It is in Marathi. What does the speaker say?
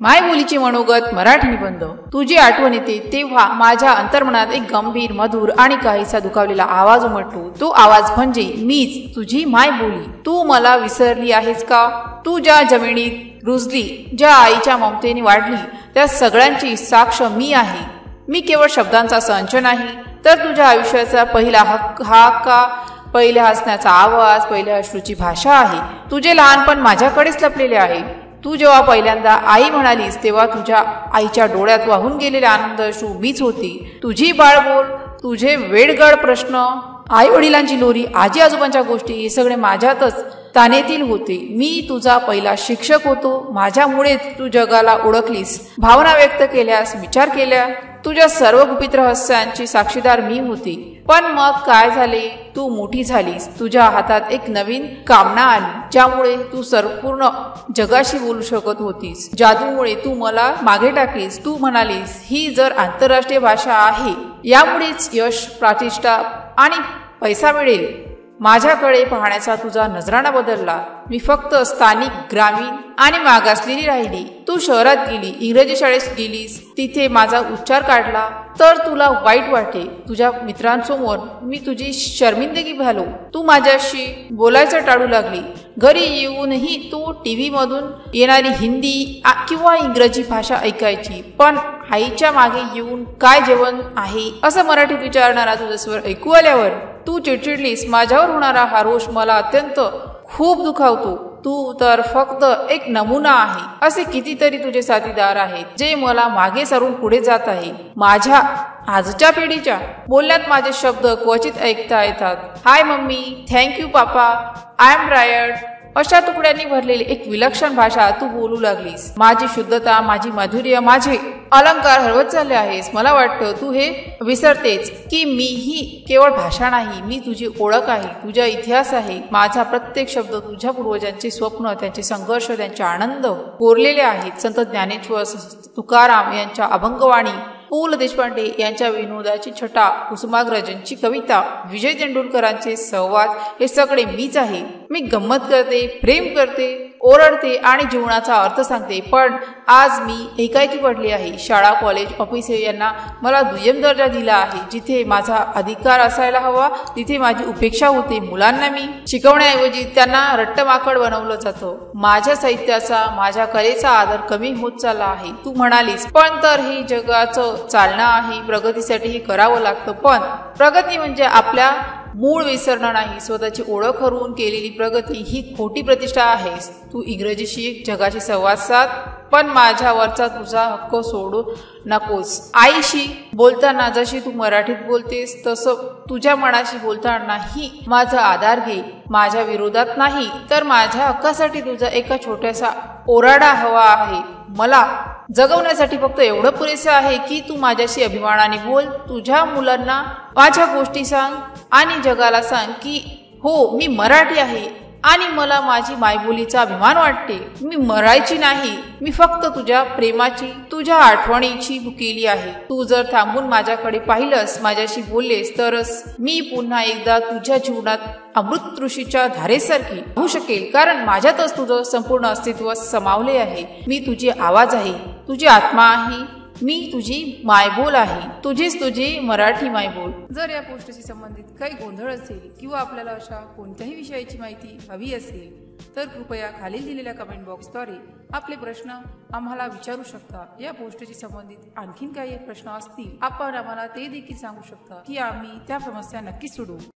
मायबोलीचे मनोगत मराठी निबंध। तुझी आठवण येते तेव्हा माझ्या अंतर्मनात एक गंभीर, मधुर आणि काहीसा दुखावलेला आवाज उमटतो। तो आवाज म्हणजे मीच, तुझी मायबोली। तू मला विसरली आहेस का? तू ज्या जमिनीत रुजली, ज्या आईच्या ममतेने वाढली, त्या सगळ्यांची साक्ष मी आहे। मी केवळ शब्दांचा संच नाही, तर तुझ्या आयुष्याचा पहिला हाका, पहिल्या हसण्याचा आवाज, पहिल्या अश्रूची भाषा आहे। तुझे लहानपण माझ्याकडेच लपलेले आहे। तू जेव्हा पहिल्यांदा आई म्हणालीस तेव्हा तुझ्या आईच्या डोळ्यात वाहून गेलेले आनंद अश्रू मीच होती। तुझी बाळबोल, तुझे वेडगड प्रश्न, आई वडिलांची लोरी, आजी आजोबांच्या गोष्टी, हे सगळे माझ्यातच तानेतील होते। मी तुझा पहिला शिक्षक होतो। माझ्यामुळे तू जगाला ओळखलीस, भावना व्यक्त केल्यास, विचार केल्या। तुझ्या सर्व गुपित रहस्यांची साक्षीदार मी होती। पण मग काय झाले? तू मोठी झालीस, तुझ्या हातात एक नवीन कामना आली, ज्यामुळे तू संपूर्ण जगाशी बोलू शकत होतीस। जादूमुळे तू मला मागे टाकलीस। तू म्हणालीस, ही जर आंतरराष्ट्रीय भाषा आहे, यामुळेच यश, प्रतिष्ठा आणि पैसा मिळेल। माझ्याकडे पाहण्याचा तुझा नजराणा बदलला। मी फक्त स्थानिक, ग्रामीण आणि मागासलेली राहिली। तू शहरात गेली, इंग्रजी शाळेत गेलीस, तिथे माझा उच्चार काढला तर तुला वाईट वाटे। तुझ्या मित्रांसमोर मी तुझी शर्मिंदगी झालो। तू माझ्याशी बोलायचं टाळू लागली। घरी येऊनही तू टीव्ही मधून येणारी हिंदी किंवा इंग्रजी भाषा ऐकायची। पण आईच्या मागे येऊन काय जेवण आहे असं मराठीत विचारणारा तुझा स्वर ऐकू आल्यावर तू चिडचिडलीस। माझ्यावर होणारा हा रोष मला अत्यंत खूप दुखावतो। तू तर फक्त एक नमुना आहे। असे कितीतरी तुझे साथीदार आहेत, जे मला मागे सरून पुढे जात आहे। माझ्या आजच्या पिढीच्या बोलण्यात माझे शब्द क्वचित ऐकता येतात। Hi mummy, thank you papa, I am tired, अशा तुकड्यांनी भरलेली एक विलक्षण भाषा तू बोलू लागलीस। माझी शुद्धता, माझी माधुर्य, माझे अलंकार हरवत चालले आहेस। मला वाटतं तू हे विसरतेच की मी ही केवळ भाषा नाही, मी तुझी ओळख आहे, तुझा इतिहास आहे। माझा प्रत्येक शब्द तुझ्या पूर्वजांचे स्वप्न, त्यांचे संघर्ष, त्यांचे आनंद कोरलेले आहेत। संत ज्ञानेश्वर, तुकाराम यांच्या अभंगवाणी, पु ल देशपांडे यांच्या विनोदाची छटा, कुसुमाग्रजांची कविता, विजय तेंडुलकरांचे संवाद, हे सगळे मीच आहे। मी गंमत करते, प्रेम करते, ओरडते आणि जीवनाचा अर्थ सांगते। पण आज मी एकाएकी पडली आहे। शाळा, कॉलेज, ऑफिस यांना मला दुय्यम दर्जा दिला आहे। जिथे माझा अधिकार असायला हवा, तिथे माझी उपेक्षा होते। मुलांना मी शिकवण्याऐवजी त्यांना रट्टमाकड बनवलं जातं। माझ्या साहित्याचा, माझ्या कलेचा आदर कमी होत चालला आहे। तू म्हणालीस, पण तर हे जगाचं चालणं आहे, प्रगतीसाठी हे करावं लागतं। पण प्रगती म्हणजे आपल्या मूळ विसरणं नाही, स्वतःची ओळख हरवून केलेली प्रगती ही खोटी प्रतिष्ठा आहे। तू इंग्रजी शिक, जगाशी संवाद साध, पण माझ्यावरचा तुझा हक्क सोडू नकोस। आईशी बोलताना जशी तू मराठीत बोलतेस, तसं तुझ्या मनाशी बोलतानाही माझा आधार घे। माझ्या विरोधात नाही, तर माझ्या हक्कासाठी तुझा एका छोट्यासा ओरडा हवा आहे। मला जगवण्यासाठी फक्त एवढं पुरेसं आहे की तू माझ्याशी अभिमानाने बोल। तुझ्या मुलांना माझ्या गोष्टी सांग आणि जगाला सांग की हो, मी मराठी आहे आणि मला माझी मायबोलीचा अभिमान वाटते। मी मरायची नाही, मी फक्त तुझ्या प्रेमाची, तुझ्या आठवणीची भुकेली आहे। तू जर थांबून माझ्याकडे पाहिलंस, माझ्याशी बोललेस, तरच मी पुन्हा एकदा तुझ्या जीवनात अमृत ऋषीच्या धारेसारखी होऊ शकेल, कारण माझ्यातच तुझं संपूर्ण अस्तित्व समावले आहे। मी तुझी आवाज आहे, तुझी आत्मा आहे, मी तुझी मायबोल आहे, तुझी मराठी मायबोल। जर या पोस्टशी संबंधित काही गोंधळ असेल किंवा आपल्याला अशा कोणत्याही विषयाची माहिती हवी असेल तर कृपया खालील दिलेल्या कमेंट बॉक्सद्वारे आपले प्रश्न आम्हाला विचारू शकता। या पोस्टशी संबंधित आणखीन काही प्रश्न असतील, आपण आम्हाला ते देखील सांगू शकता की आम्ही त्या समस्या नक्कीच सोडवू।